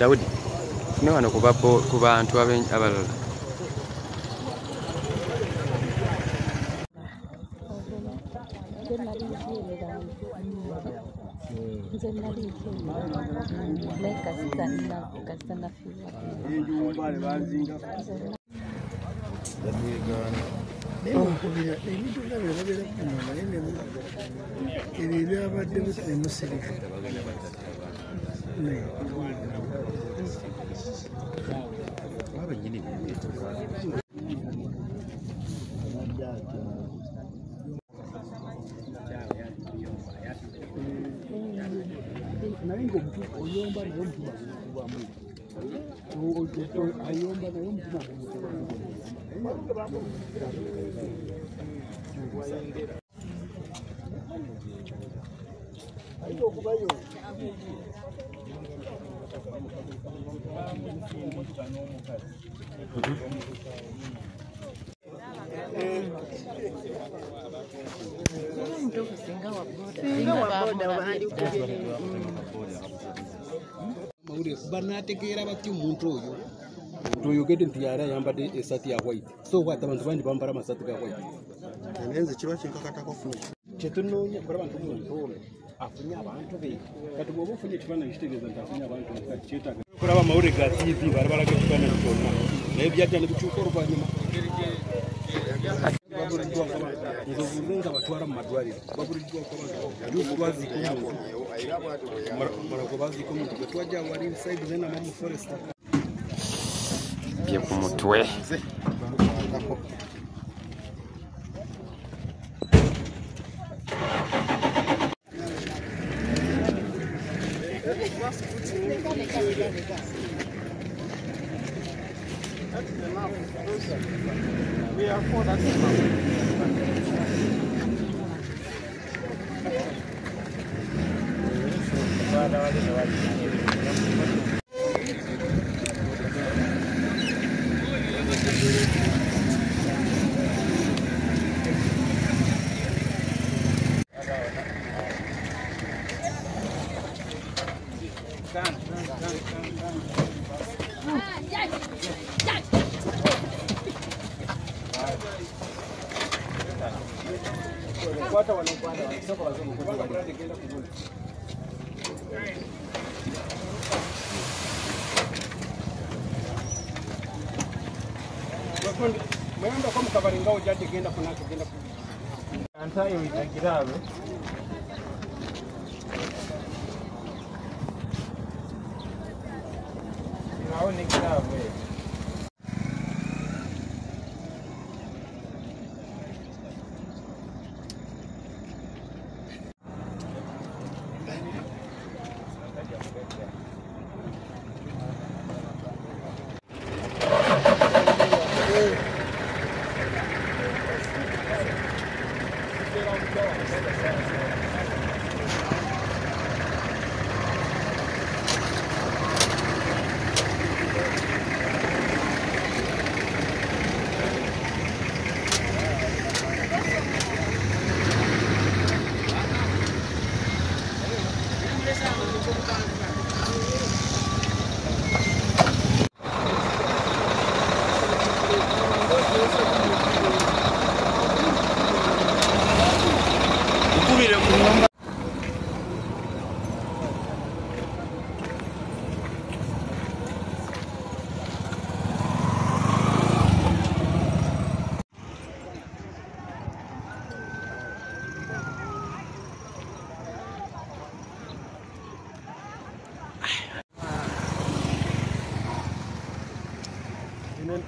Daudi, ne wano ku bantu abalala. Banategeera bati omuntu oyo tuyogedde nti yali ayambadde esaati ya white so kwata abantu bandi bambala amasaati ga white enenze kiba kinkakatako funa kyetunoonya kulaba nti omuntu ono afunye abantu be kati bw'oba ofunye ekifaananyi kitegeeza nti afunye abantu kati kyetaaga kulaba amawulire ga TV balabalaga ekifaananyi kyonna naye byajja ne bikyuka oluvannyuma nzovuze nga batwala mu madwaliro babuliddwako abantu twaziika omuntu malako baziika omuntu gwe twajja wali side zenama mu forest bye ku mutwe. We are for that. Mwenda kwa mkabaringa ujadi genda kunako genda Antayo itakirabe. Naone kirabe.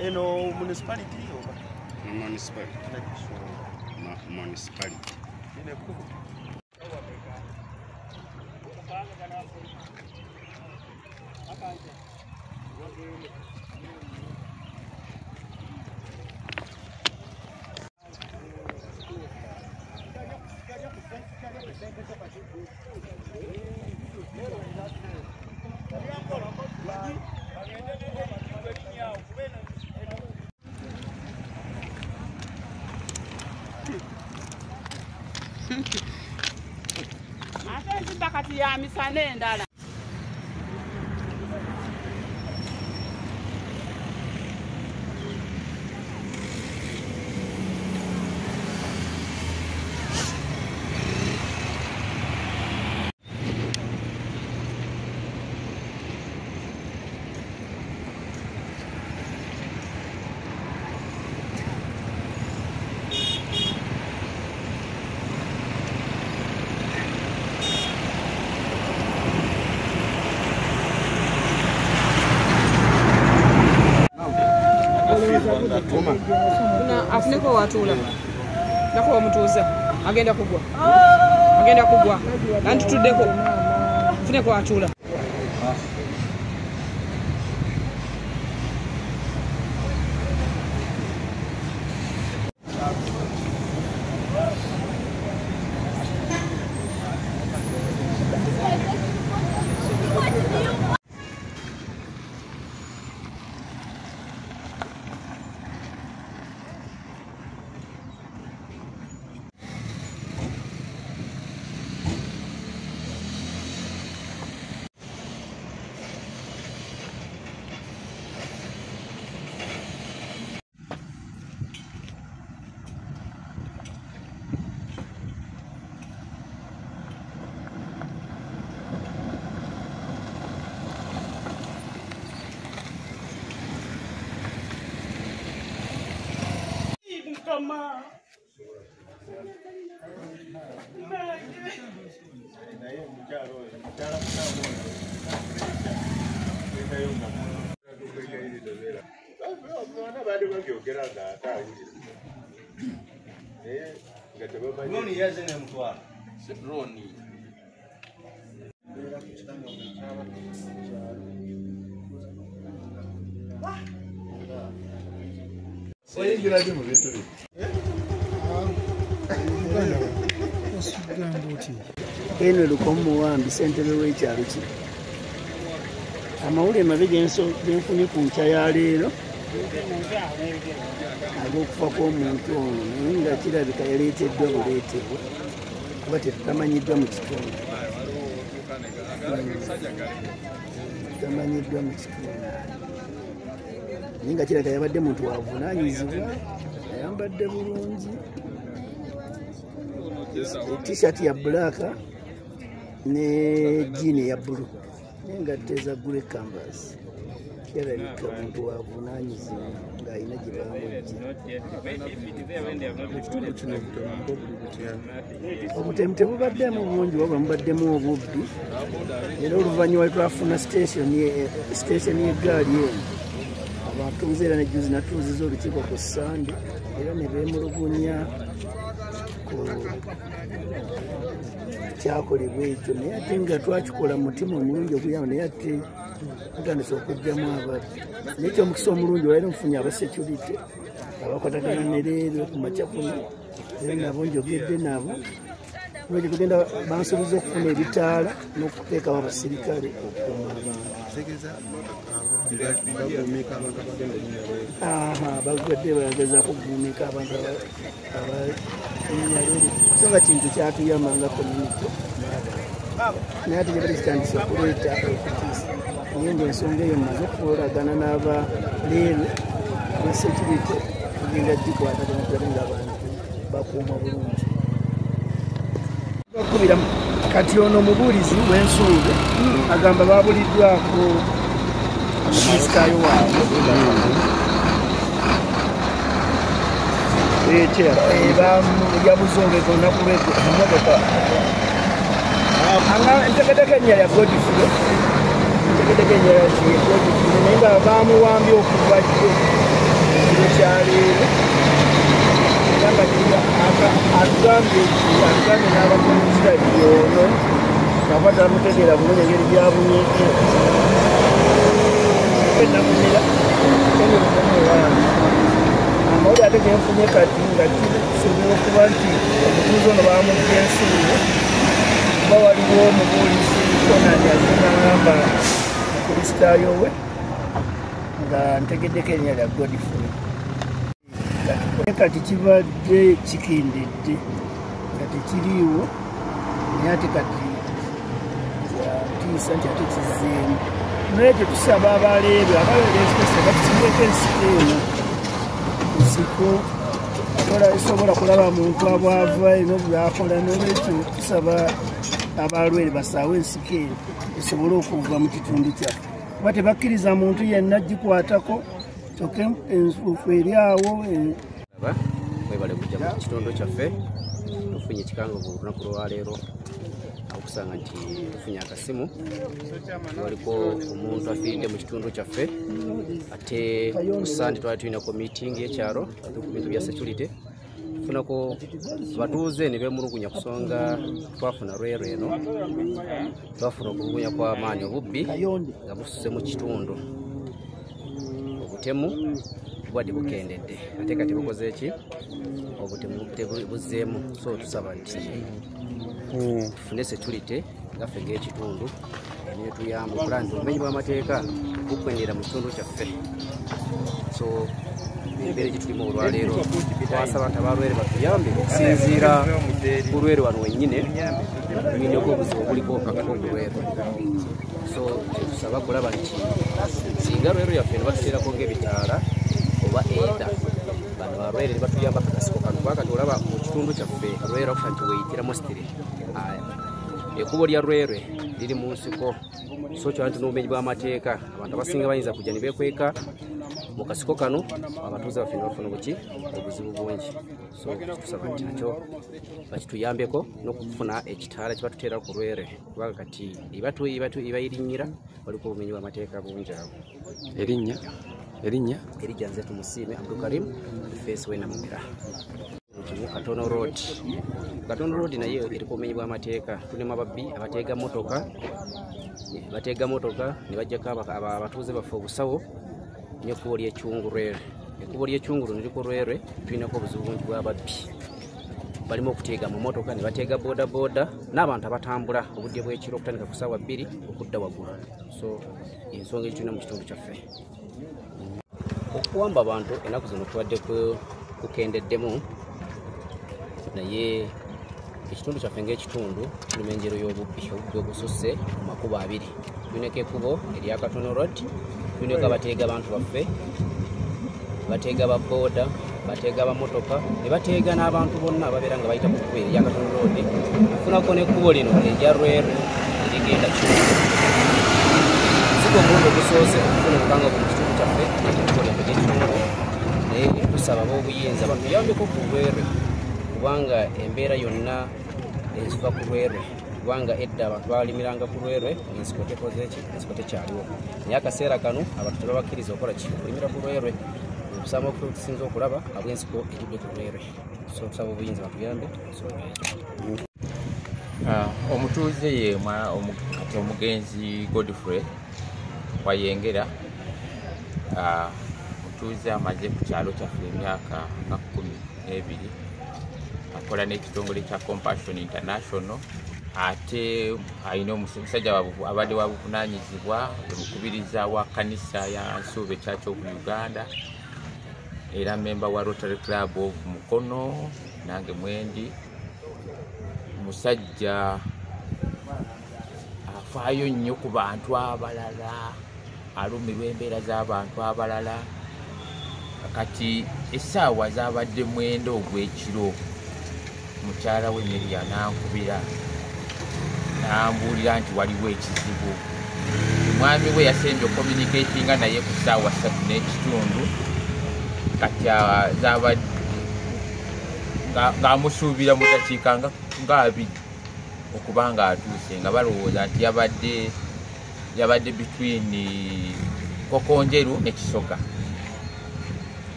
Eno municipality oba? Municipality. Municipality. Ate nzita kati ya misane endala. afuneko watula nako omutuuza agenda kugwa nanti tuddeko afuneko watula Mama. Eno lukomo wambi sentebe w'ekyalo kino amawulire mabe genfunye ku nkya ya leero ag'okufa kw'omuntu ono naye nga kirabika yaleeteddwa buleetebwa kuba tetamanyiddwa mu kitundu naye nga kirabika yabadde muntu wavunaanyizibwa ayambadde bulungi t-shirt ya blaaka ne jeani ya bulu n'engatto eza grey canvas kirabika muntu wavunaanyizibwa ng'alina gye bamujja obutemu tebubaddemu bungi wabula mubaddemu obubbi era oluvannyuma twafuna station y'eggaali eno abatuuze era nejjuzi natuuziza olukiiko ku Sande era ne beemulugunya kyakolebwa ekyo naye ate nga twakikola mutima omulungi okuyamba naye ate tutandise okugjamu abadde naye kyomukisa omulungi olwaire mufunye abasecurity abakwatagana ne leero ku makya kuno era nabo njogedde nabo lwekyo tugenda bansuubiza okufuna ebitaala n'okuteekawo abasirikale okukuuma abantu bagadde bagezaako okuguumika abantu abalinnyalere so nga kintu kyatuyamba nga community naye ate gyebali kitandise okuleeta okutiisa naye ngaensonga eyo mmaze okukolagana n'abaleero ne security tugenda gikwatagana tulabe nga abantu bakuuma bulungi bakubira kati ono mubuulizi w'ensuube agamba babuliddwako omukristaayo waabwe yabuze olwego olunaku lwego emotoka entegeteeka ennya ya Godfrey naye nga bamuwambye okuva kyo ekiro kyaleero era nga atugambye n'abakomisirali ono nga tamutegeera bulungi engeri gyabunyeko enamumira enyomuwange amawulire ate genfunye kati nga kisobola okuba nti omutuuze ono bamugja ensuubo kuba waliwo omubuulizi konani azinagamba mukristaayo we nga ntegeddeko erinnya lya Godfrey kati kibadde kikindidde nga tekiriiwo naye ate kati tiisa nti ate kizeemu naye tetusaba abaleebe abaleebeekisa batusimbeko ensiko eno ensiko isobola kulaba muntu abwava eno byakola n'olwekyo tusaba abalwere basaawe ensiko eno esobole okuva mu kitundu kyaffe kuba tebakkiriza muntu yenna gikwatako kyokka ensuufu eri awo webale kujja mu kitundu kyaffe tufunye ekikango ku lunaku lwaleero kusanga nti tufunye akasimu waliko omuntu afiiridde mu kitundu kyaffe ate kusande twali tulina ko meeting y'ekyalo ku bintu bya security tufunako abatuuze ne beemulugunya kusonga twafuna Rwero eno twafuna okulugunya kw'amaanyi obubbi nga bususe mu kitundu obutemu bwadde bukendedde ate kati bukoze ki obutemu buzzeemu so tusaba nti tufune security gaffe ng'ekitundu ne tuyamba okulaba nti obumenyi bw'amateeka bukwendera mu kitundu kyaffe so embeera gye tulimu olwaleero twasaba nti abalwere batuyambe okusinziira ku lwere wano wennyine tulinako obuzibu obuliko kakako okulwere so tusaba kulaba nti singa lwero yaffe ne batuteerako ng'ebitaala oba eda bano balwere ne batuyamba kakasiko kano kuba kati olaba mu kitundu kyaffe lwere akusa nti weyitira mositire ekkubo lya Rwere liri mu nsiko so kyala nti n'obumenyi bw'amateeka abantu abasinga bayinza kujja ne beekweka mu kasiko kano abatuuze baffe ne bafuna buki obuzibu bungi so tusaba nti nakyo bakituyambeko n'okufuna ekitaala kye batuteera ku Rwere kubanga kati ibayirinnyira baliko obumenyi bw'amateeka bungi abo erinnya nze tumusiime Abdulkarim Face Wenamumira Katono Road naye eriko obumenyi bw'amateeka tulimu ababbi abateega motoka ne bajjako abatuuze baffe obusawo n'ekkubo ly'ekyungurwere ekkubo ly'ekyunguru niriko Rwere tulinako obuzibu bungi bw'ababbi balimu okuteega mu motoka ne bateega bodaboda n'abantu abatambula obudde bw'ekiro okutandika ku ssaawa 2 okudda waggulu so ensonga ezitulina mu kitundu kyaffe okuwamba abantu ennaku zino tubadde kukendeddemu naye ekitundu kyaffe ng'ekitundu tulina enjero y'obubbi obususse mu makubo 2 tulinako ekkubo erya Katono Road tulinako abateega abantu baffe bateega baboda bateega bamotoka ne bateega n'abantu bonna ababeera nga bayita ku kkubo erya Katono Road tufunako n'ekkubo lino erya Rwero erigenda Kitundu siko omulundi ogusoose okufuna obukanga mu kitundu kyaffe ekkubo lyaffe gy'ekitundu naye tusaba ab'obuyinza batuyambeko ku Rwero kubanga embeera yonna ensiko ku Rwero kubanga edda abantu balimiranga ku Rwero ensiko tekoze ki ensiko tekyaliwo naye akaseera kano abantu tebabakkiriza okukola ki okulimira ku Rwero okusaba okutusinza okulaba ab'ensiko ejjudde ku Rwero so tusaba obuyinza batuyambe ensonga ekyo omutuuze ye kati omugenzi Godfrey Wayengera omutuuze amaze ku kyalo kyaffe emyaka nga 12 akola n'ekitongole kya Compassion International ate alina omusajja abadde wabuvunaanyizibwa omukubiriza wa kanisa ya Nsuube Church of Uganda era memba wa Rotary Club of Mukono nange mwendi musajja afaayo nnyo ku bantu abalala alumirwa embeera z'abantu abalala kati essaawa zabadde 9 ogw'ekiro mukyala we Miriam nankubira nambuulira nti waliwo ekizibu omwami we yasembye okommunikatinga naye ku ssaawa 3 n'ekitundu kati zabadde ng'amusuubira mu dakiika nga 2 okuba nga atuuse nga balowooza nti yabadde between Kokonjeru ne Kisoga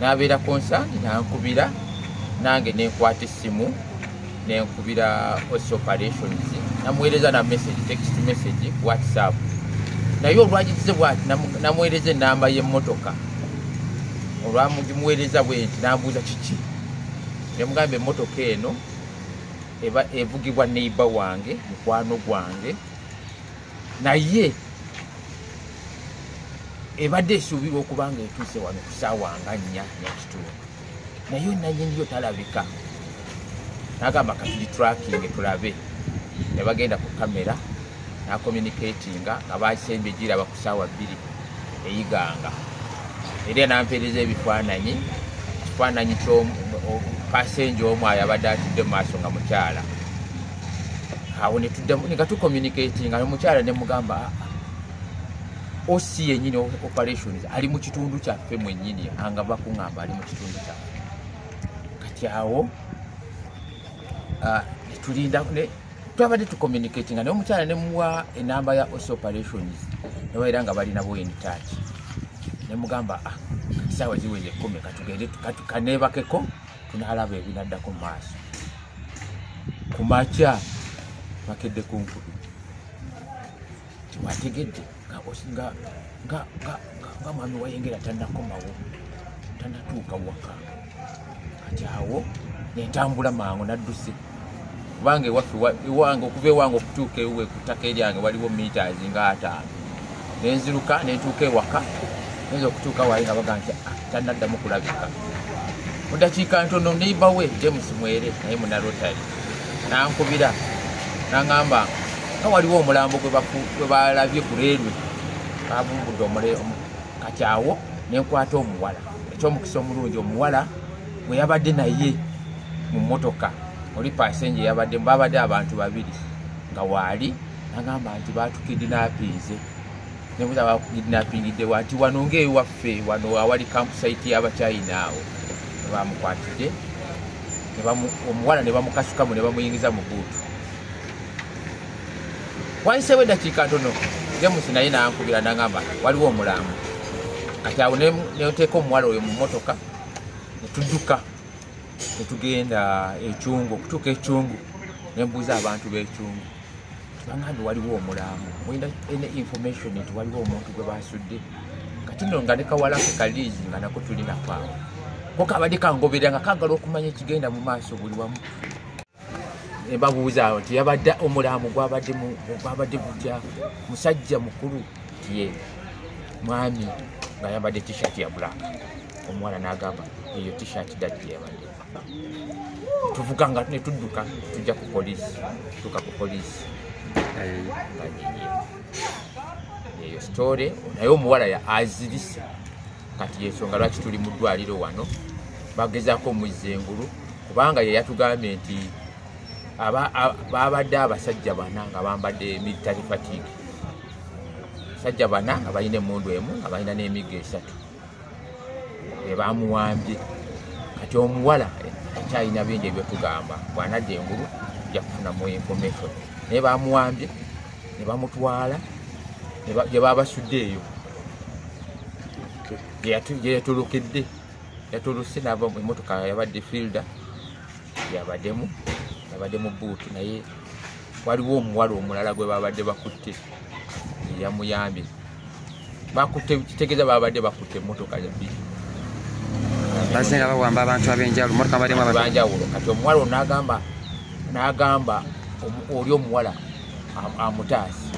n'abeera konsani nankubira nange nenkwata essimu nenkubira Osi Operations namuweereza na message text message WhatsApp naye olwagize bwati namuweereza enamba y'emmotoka olwamugimuweereza bwenti nambuuza kiki nemugamba emmotoka eno evugibwa neiba wange mukwano gwange naye ebadde esuubirwa okubanga etuuse wano ku ssaawa nga 4 n'ekitundu naye nanyiniyo talabika nagamba katuli tracking tulabe ne bagenda ku kamera na communicatinga nga basembye giraba ku ssaawa 2 eyiganga era nampeereza ebifaananyi kasenje omu ayabadde atudde mu maaso nga mukyala awo netuddemu nga tucommunicatinga omukyala ne mugamba Osi yennyini Operations ali mu kitundu kyaffe mwennyini anga bakuŋŋamba ali mu kitundu kyaffe kati awo tulinda twabadde tucommunicatinga naye omukyala ne muwa enamba ya os operations nebaera nga balina bo in touch ne mugamba kati saawa ziweze 10 katugende kaneebakeko tunalaba ebinaddako mu maaso ku makya bakedde ku nkubi tiwategedde nga mwami wayengera tannakomawo tannatuuka waka kati awo nentambula mangu nadduse kubanga ewange okuva ewange okutuuka ewe ku ttaka eryange waliwo meters nga 5 nenziruka nentuuka ewaka neza okutuuka waali nga baga nti tannaddamu kulabika mu dakiika ntono neiba we James Mwere naye muna Rotary nankubira naŋŋamba nga waliwo omulambo gwe balabye ku leerwe babumbudde kati awo nenkwata omuwala ekyomukisa omulungi omuwala bwe yabadde naye mu mmotoka oli pasenje babadde abantu babiri nga waali nagamba nti batukidinapinze nebuza bakidinapingidde wanti wano ng'ewaffe wano awali campsite y'Abachina awo nebamukwatidde omuwala ne bamukasukamu ne bamuyingiza mu buutu wayiseewo eddakiika ntono James naye nankubira nagamba waliwo omulambo kati awo neteeka omuwala oyo mu mmotoka netudduka netugenda Ekyungu okutuuka Ekyungu nembuuza abantu b'Ekyungu tibaŋŋambye waliwo omulambo mulina ene information nti waliwo omuntu gwe basudde kati nno nga ne kawalake kaliizi nga nako tulinako awo ko kabadde kangoberera nga kagala okumanya ekigenda mu maaso buli wamu nebabuuza nti yabadde omulambo gwabadde gutya musajja mukulu tiye mwami nga yabadde t-shirt ya black omuwala n'agamba eyo t-shirt daddi yabadde tuvuga nga netudduka tujja ku poliisi tuka ku poliisi eyo story naye omuwala azirise kati yensonga lwaki tuli mu ddwaliro wano bagezaako muzza engulu kubanga ye yatugambye nti babadde abasajja bana nga bambadde military fatigue sajja bana nga balina emmundu emu nga balina n'emiggo 3 bebamuwambye kati omuwala akyalina bingi ebyotugamba bwanadda engulu ja kufunamu information naye bamuwambye ne bamutwala gye babasudde eyo yatolokedde yatolose n'ava mu emmotoka yabadde fielder yabadde mu buutu naye waliwo omuwala omulala gwe babadde bakutte yamuyambye bakutte kitegeeza babadde bakutte emmotoka zabiri basinga bawamba abantu ab'enjawulo mmotoka balimu abanjawulo kati omuwala n'agamba oli omuwala amutaasi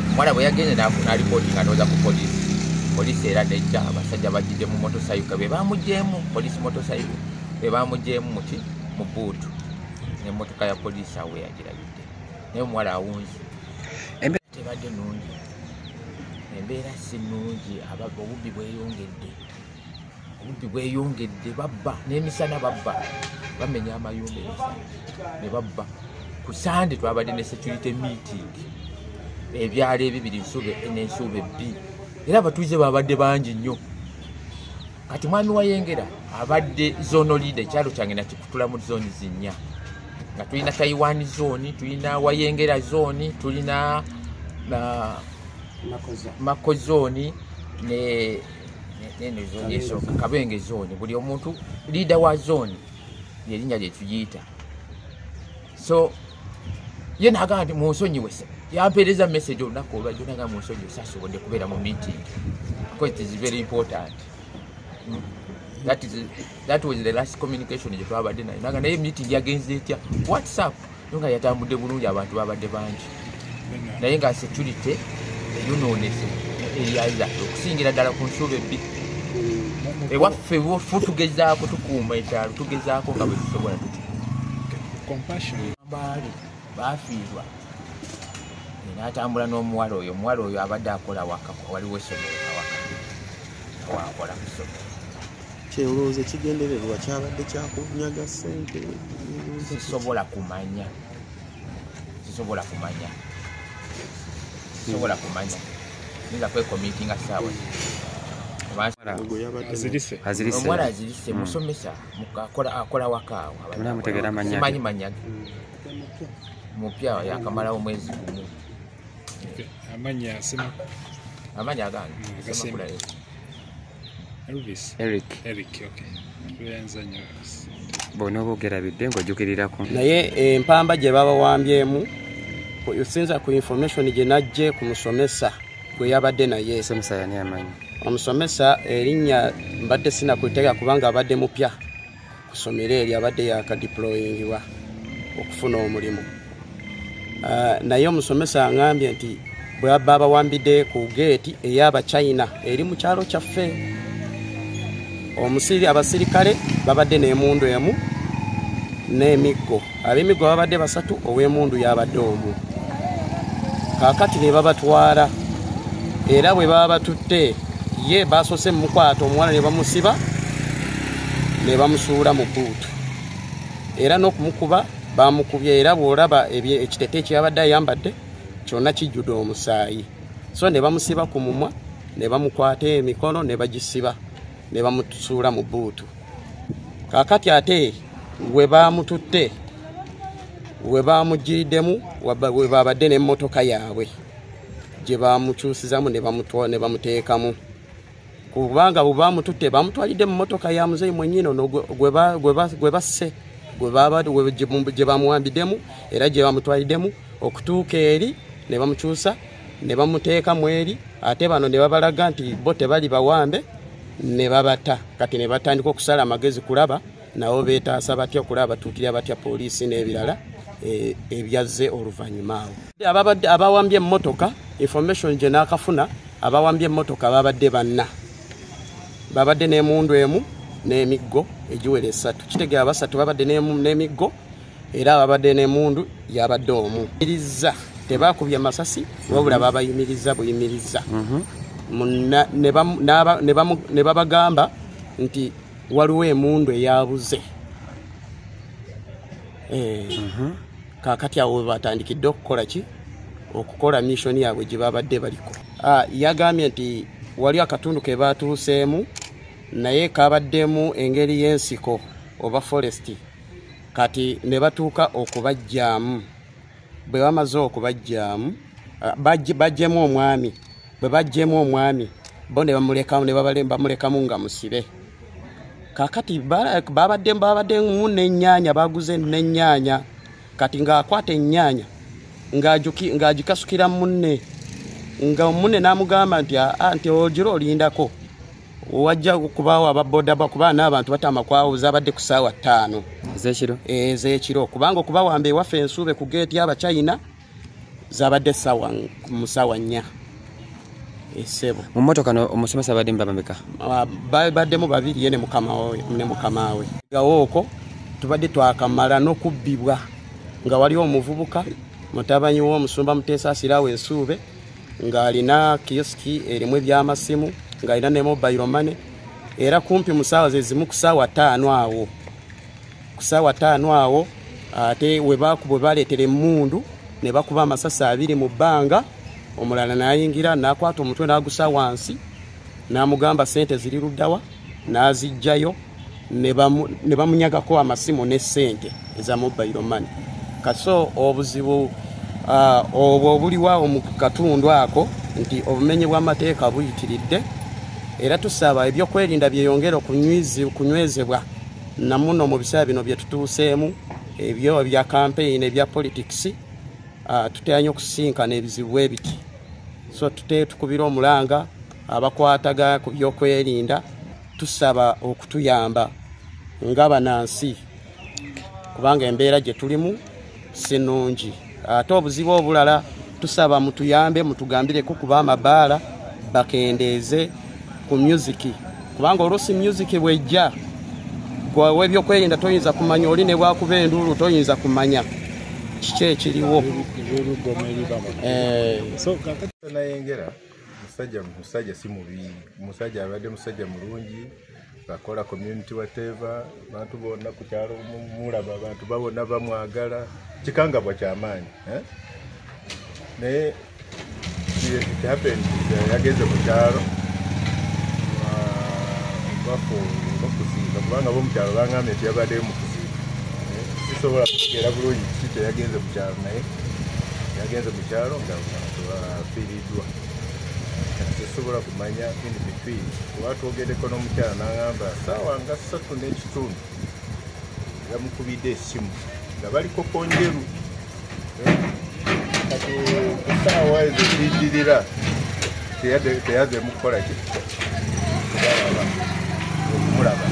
omuwala bwe yagenze n'alipooti nga nooza ku poliisi era nejja abasajja bajjidde mu motosayiika be bamugyemu poliisi motosayiika be bamugyemu muti mu buutu n'emmotoka ya poliisi awe yagirabidde naye omuwala awunzi embeera tebadde nungi embeera si nungi obubbi bweyongedde babba n'emisana babba bamenya amayumba emisana ne babba ku Sande twabadde ne security meeting ebyalo ebibiri n'ensuuba ebbi era abatuuze babadde bangi nnyo kati mwami Wayengera abadde zono leader ekyalo kyange nakikutula mu zooni 4 nga tulina Taiwan zone tulina Wayengera zone tulina Mako zone ne zone esooka Kabenge zone buli omuntu leader wa zone yerinnya lye tugiyita so ye naga nti munsonyiwe yampeereza message olunaku olwajjo naga munsonyiwe sasobodde kubeera mu meeting because it is very important. That was the last communication gye twabadde naye naga naye meeting yagenze etya WhatsApp nga yatambudde bulungi abantu babadde bangi naye nga security eyonoonese eyaza okusingira ddala ku nsuuba ebbi ewaffe tugezaako tukuuma ekyalo tugezaako nga bwe tusobola tukiambaali baafiirwa n'atambula n'omuwala oyo abadde akola waka waliwo essomero kawaka wakola ku ssomero kyolowooza ekigendererwa kyabadde kyakunyaga ssente sisobola kumanya nza kwekomitinga saawa Azirise. Omwana azirise musomesa akola wakaawo. Munamutegera amanya. Simanyi manya. Mupya yakamalawo mwezi gumu. Amanya asema. Amanya agange. Elvis. Eric. Okay. Tuyanza nyo. Bono bogera bidde ng'ojjukirirako. Naye empamba gye babawambyemu osinza ku information gye najje ku musomesa gwe yabadde naye. Musomesa yani amanyi. Omusomesa erinnya mbadde sinakuteeka kubanga abadde mupya ku ssomero eryo abadde yakadeployingibwa okufuna omulimu. Naye omusomesa aŋambye nti bwe babba abawambidde ku geeti ey'Abachina eri mu kyalo kyaffe. Abasirikale babadde n'emundu emu n'emiggo. Ab'emiggo babadde basatu, ow'emundu yabadde omu. Kaakati ne babatwala era bwe baba batutte ye baasose mu mukwata omuwala ne bamusiba ne bamusuula mu buutu. Era n'okumukuba bamukubye era bw'olaba ekitete kyabadde ayambadde kyonna kijjudde omusaayi. So ne bamusiba ku mumwa ne bamukwata emikono ne bagisiba ne bamusuula mu buutu. Kaakati ate we bamututte we bamugiriddemu we babadde n'emmotoka yaabwe gye bamukyusizamu ne bamuteekamu. Kubanga bwe bamututte bamutwalidde mu mmotoka ya muzeeyi mwennyini ono gwe basse gye bamuwambiddemu era gye bamutwaliddemu okutuuka eri ne bamukyusa ne bamuteekamu eri. Ate bano ne babalaga nti bo tebali bawambe ne babata. Kati ne batandika okusala amagezi kulaba nabo beetaasa batya okulaba batuukirira batya poliisi n'ebirala ebyazze oluvannyuma awo. Abawambye emmotoka information gye naakafuna abawambye emmotoka babadde banna. Babadde n'emundu emu n'emiggo egiwera 3. Kitegeera basatu babadde n'emiggo era babadde n'emundu yabadde omu. Tebaakubye masasi wabula babayimiriza buyimiriza. Ne babagamba nti waliwo emundu eyabuze. Kaakati awo batandikidde okukola ki? Okukola mission yaabwe gye babadde baliko. Yagambye nti wali akatundu ke baatuuseemu naye kabaddemu engeri y'ensiko oba forest. Kati ne batuuka okubajjaamu. Bwe bamaze okubajjaamu bajjemu omwami. Bwe bajjemu omwami bo ne bamulekamu nga musibe. Kaakati babadde mu n'ennyaanya baguze n'ennyaanya. Kati ng'akwata ennyaanya ng'agikasukira munne nga munne n'amugamba nti ogira olindako wajja kubaawo ababooda kuba n'abantu batama kwawuza abadde ku ssaawa 5 ez'ekiro kubanga okubawamba ewaffe ensuube ku geeti y'Abachina zabadde mu ssaawa 4 esebo. Mu mmotoka omusomesa baddemu babameka? Baddemu 2 ye ne mukama we. Gawooko tubadde twakamala n'okubbibwa nga waliwo omuvubuka mutabanyi w'omusumba Muteesa Asiraawo Ensuube ng'alina kioski erimu ebyamasimu ng'alina ne mobile money era kumpi mu ssaawa ze zimu ku ssaawa 5 awo. Ku ssaawa 5 awo ate we baleetera emmundu ne bakuba amasasi 2 mu bbanga. Omulala n'ayingira n'akwata omutwe n'agusa wansi n'amugamba sente ziri luddawa n'azijjayo ne bamunyagako amasimu ne sente eza mobile money. Kaso obuzibu obwo obuliwa mu katundu ako nti obumenyi bw'amateeka buyitiridde era tusaba ebyokwerinda byeyongera okunywezebwa namuno mu biseera bino bye tutuuseemu ebyo bya campaign ebya politics. Tutenya okusinkana ebizibu ebiti. So tukubira omulanga abakwataga ku byokwerinda tusaba okutuyamba ng'abanansi kubanga embeera gye tulimu si nnungi. Ate obuzibu obulala tusaba mutuyambe mutugambireko kuba amabaala bakendeeze ku music kubanga oluusi music bwejja gwawe ebyokwerinda toyinza kumanya oli ne bwakuba enduulu toyinza kumanya kiki ekiriwo. So kakati nayengera musajja si mubi, musajja abadde musajja mulungi bakola community whatever bantu bonna ku kyalo mulaba abantu babona bamwagala kikangabwa kyamaanyi naye it happened yageze mu kyalo bakuziika kubanga bomukyalo bangambye nti yabaddeyo mu kuziika. Sisobola kutegeera bulungi kiki teyagenze mu kyalo naye yagenze mu kyalo nga afiiriddwa. Sisobola kumanya in between kuba twogeddeko n'omukyala n'agamba ssaawa nga 3:30 yamukubidde essimu nga baliko konjeru. Kati essaawa ezo ziyittirira teyazeemu kukola ki okumulaba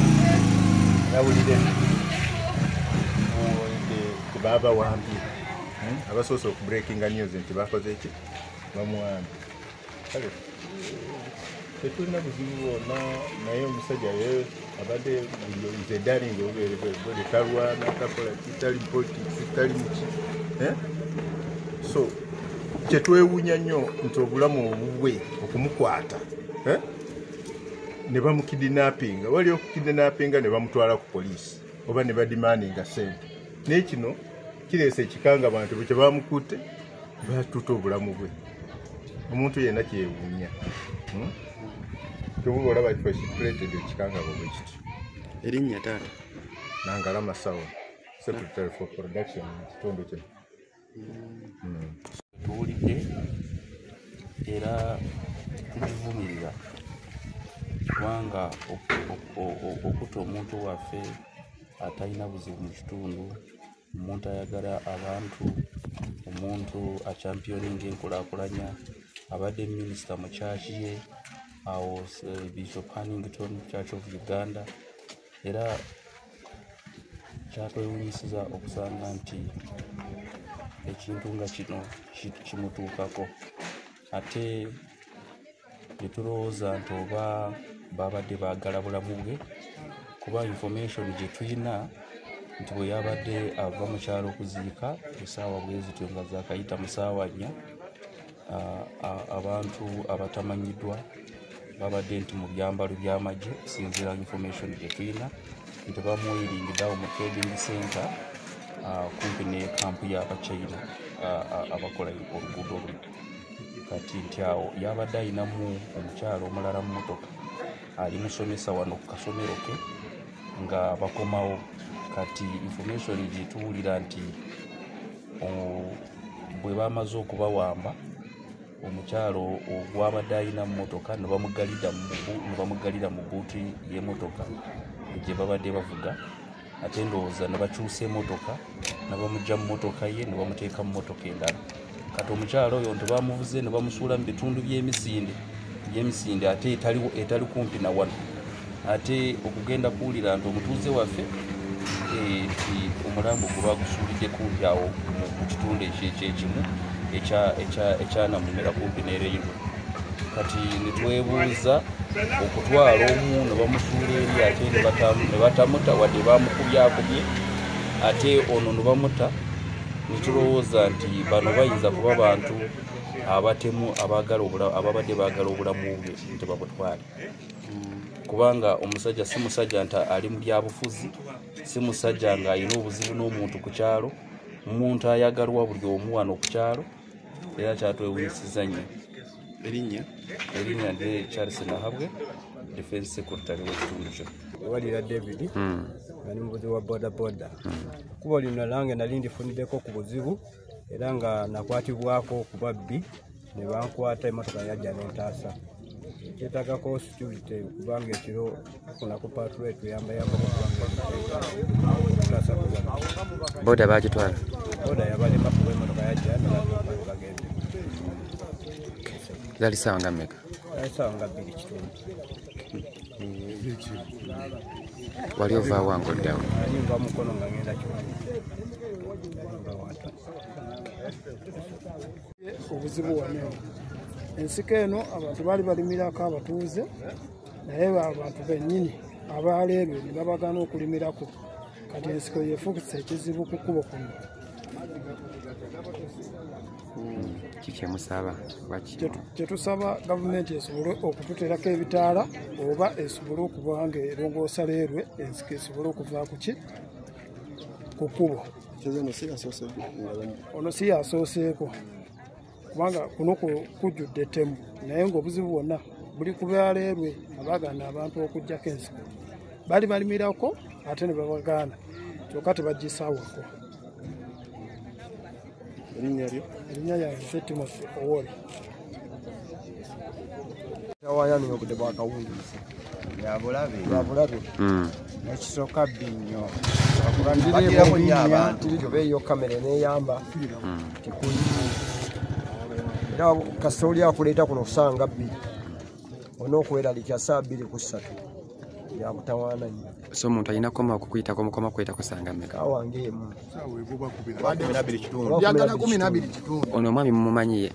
yawulire tebabawambye abasoose okubreakinga news nti bakoze eki bamuwambye. Kale tetulina buzibu bwonna naye omusajja ye abadde nze dalinga obubeerebwe talwana takola kitali politics tali muki. So kyetwewuunya nnyo nti obulamu obubwe okumukwata ne bamukidinapinga wali okukidinapinga ne bamutwala ku poliisi oba ne badimandinga ssente. Naye kino kireese ekikanga abantu bwe kye bamukutte batuta obulamu bwe. Omuntu yenna kyewuunya. Tobuba olaba kifo ekituleetedde ekikangabo bwe kityo. Erinnya taata? Nangala Masawo, Secretary for Production mu kitundu kino. Tuwulidde era tukivumirira kubanga okutta omuntu waffe atalina buzibu mu kitundu, omuntu ayagala abantu, omuntu achampioninga enkulaakulanya, abadde minisita mu kyaki ye awo Bishop Hannington Church of Uganda. Era kyatwewunyisiza okusanga nti ekintu nga kino kimutuukako ate ne tulowooza nti oba babadde baagala bulamu bwe kuba information gye tulina nti bwe yabadde ava mu kyalo okuziika essaawa bwe zityo nga zaakayita mu ssaawa 4 abantu abatamanyiddwa babadde nti mu byambalo by'amagye okusinziira information gye tulina nti bamuwiringidde awo mu trading center kumpi ne kampu y'abachina abakola oluguudo luno. Kati nti awo yabadde ayinamu omukyalo omulala mu motoka ali musomesa wano ku kasomero ke nga bakomawo. Kati information gyetuwulira nti bwe bamaze okubawamba omukyalo ogwabadde ayina mu motoka ne bamugalira mu buuti y'emotoka gye babadde bavuga ate ndowooza ne bakyusa emotoka ne bamugya mu motoka ye ne bamuteeka mu motoka endala. Kati omukyalo oyo nti bamuvuze ne bamusuula mu bitundu by'emisinde ate etali kumpi na wano. Ate okugenda kuwulira nti omutuuze waffe nti omulambo gwe bagusuulidde kumpi awo mu kitundu ekyekimu ekyanamumera kumpi ne railway. Kati ne twebuuza okutwala omu ne bamusuula eri ate ne batamuta wadde bamukubyakubye ate ono ne bamuta. Ne tulowooza nti bano bayinza kuba bantu abatemu ababadde baagala obulamu bwe nti babutwale kubanga omusajja si musajja nti ali mu byabufuzi, si musajja ng'alina obuzibu n'omuntu ku kyalo, omuntu ayagalwa buli omu wano ku kyalo. Era kyatwewunyisiza nnyo. Erinnya ndi Charles Nahabwe, Defense Secretary w'ekitundu kyo. Walira David nga ni muvuzi wa bodaboda. Kuba lino nange nali ndifuniddeko ku buzibu era nga nakwatibwako ku babbi ne bankwata emmotoka yajja n'entaasa. Kyetagako security kubanga ekiro kuna ku patrol tuyamba kubanga boda bagitwala. Boda yabalema kuba emmotoka yajja bagende. Zali ssaawa nga mmeka? Ssaawa nga 2 kitundu. Wali ova wangu oddawo? Ali nva mukono nga ngenda kiwani. Obuzibu wano ensiko eno abantu baali balimirako abatuuze naye abantu bennyini abaaleerwe ne babagana okulimirako. Kati ensiko yeefukisa ekizibu ku kkubo kuno. Kikyemusaba kyetusaba gavumenti esobole okututeerako ebitaala oba esobole okuba nga erongoosa leerwe ensiko esobole okuva ku ki ku kkubo. Ono si yasooseeko kubanga kuno kujjudde ettemu naye ng'obuzibu bwonna buli kubyaleerwe abagana abantu okujjako ensiko bali balimirako ate ne babagaana kyokka tebagisawako. Erinnya lyange Timothy Owori. Tawayani obudde bwa kawungeezi yabulabe nekisooka bbi nnyo bagirako nnyo abantu beeyo kamera neeyamba tikuyimu era kasita oli akuleeta kuno kusanga bbiri onookweralikya saa 2:3 yakutawaana nnyo. So omuntu alina koma okukuyitako mukoma kwetako sanga mmeka? Awange emu ono omwami mumumanyiye?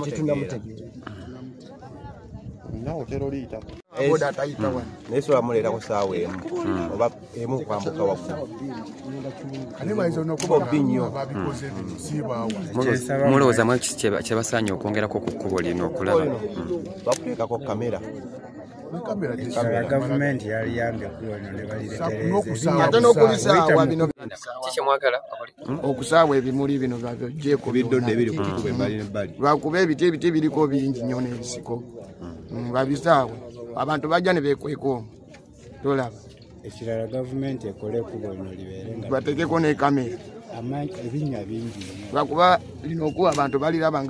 Tetunnamutegeera. naye sobola muleeta ku saawa emu oba emu kwambuka waggulu kuba bbi nnyo. mulowoozamu ekisi kyebasaanye okwongerako ku kkubo lino okulaba? bakuteekako kamera. Gavumenti yaliyambye okuwona ne ate n'okulisaawa bino kikyemwagala okusaawa ebimuli bino babyogyeeko ebidodde ebiri ku kikuba ebbali n'ebbali lwakuba ebiti biriko bingi nnyo n'ebisiko babisaawe abantu bajja ne beekweka omwo tolaba. ekirala gavumenti ekole ekkubo lino libeere nga bategeko ne kamera ebinnya bingi lwakuba lino okuba abantu baliraba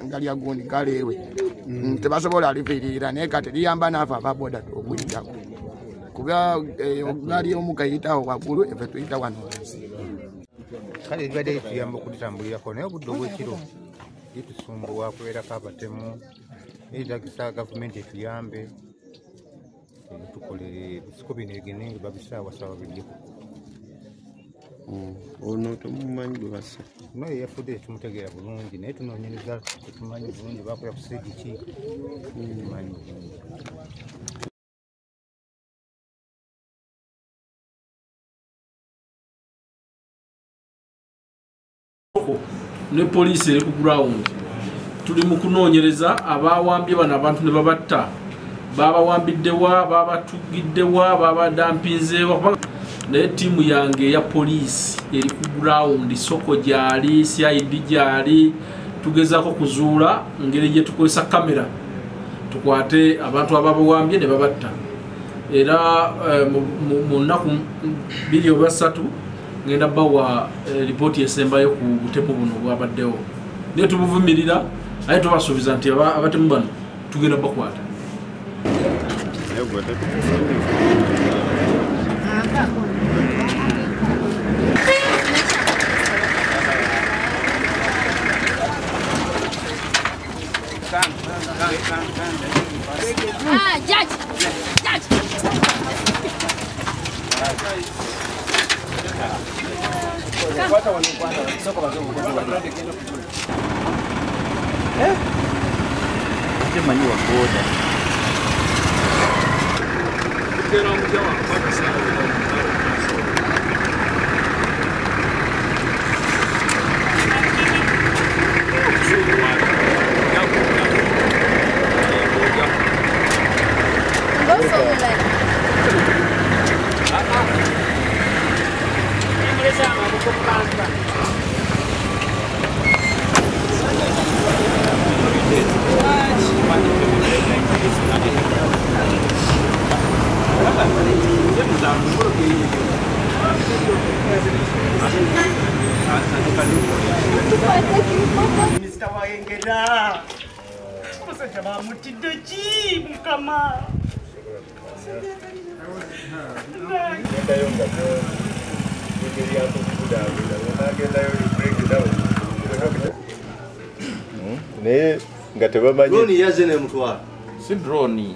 nga lyagundi galeewe tebasobola liviirira naye kati liyamba naafe ababoda okuyitako kuba gali omu kayitawo waggulu efe tuyita wano wansi. kale libadde lituyamba okulitambulirako naye obudde obwekiro litusumbuwa kubeerako abatemu eritagisa gavumenti etuyambe tukolere ebisiko bino egene babisaawasawa biddeko. ono tomumanyi gwe bassa naye yafudde tumutegeera bulungi naye tunoonyereza tetumanyi bulungi bakola ku seegi ki tumanyi bulungi. ne poliisi eri ku ground tuli mu kunoonyereza abawambye bano abantu ne babatta babawambiddewa babatugiddewa babadampinzeewa naye ttiimu yange eya poliisi eri ku ground soko gyali CID gyali tugezaako kuzuula ngeri gye tukozesa kamera tukwate abantu ababawambye ne babatta era mu nnaku 2 oba 3 ngenda bawa ripooti esembayo ku butemu buno bwabaddewo naye tubuvumirira aye tubasuubiza nti abatemu bano tugenda bakwata. Judge! Manyi wa boda Mr. Waengera musajja bamutidde ki mukama naye nga tebamanyi drone yazze ne mutwala si drone